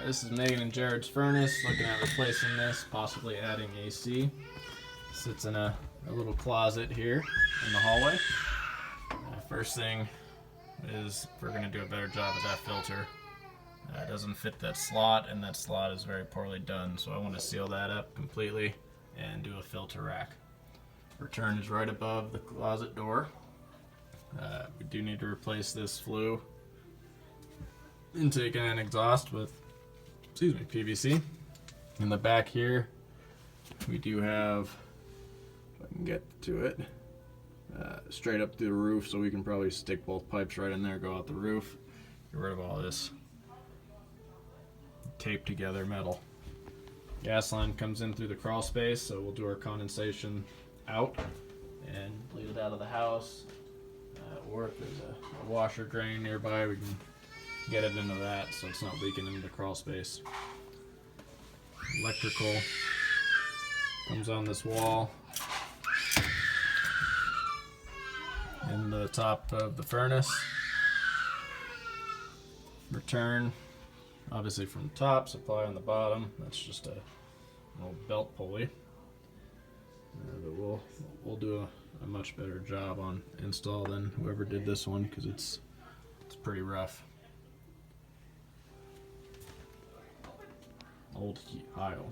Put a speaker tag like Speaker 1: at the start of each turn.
Speaker 1: This is Megan and Jared's furnace. Looking at replacing this, possibly adding AC. Sits in a little closet here in the hallway. First thing is we're going to do a better job with that filter. It doesn't fit that slot, and that slot is very poorly done, so I want to seal that up completely and do a filter rack. Return is right above the closet door. We do need to replace this flue intake and exhaust with PVC. In the back here we do have, if I can get to it, straight up through the roof, so we can probably stick both pipes right in there, go out the roof, get rid of all this taped together metal. Gas line comes in through the crawl space, so we'll do our condensation out and bleed it out of the house. Or if there's a washer drain nearby, we can get it into that so it's not leaking into the crawl space. Electrical comes on this wall in the top of the furnace. Return obviously from the top, supply on the bottom. That's just a little belt pulley. But we'll do a much better job on install than whoever did this one, because it's pretty rough. Old heat aisle.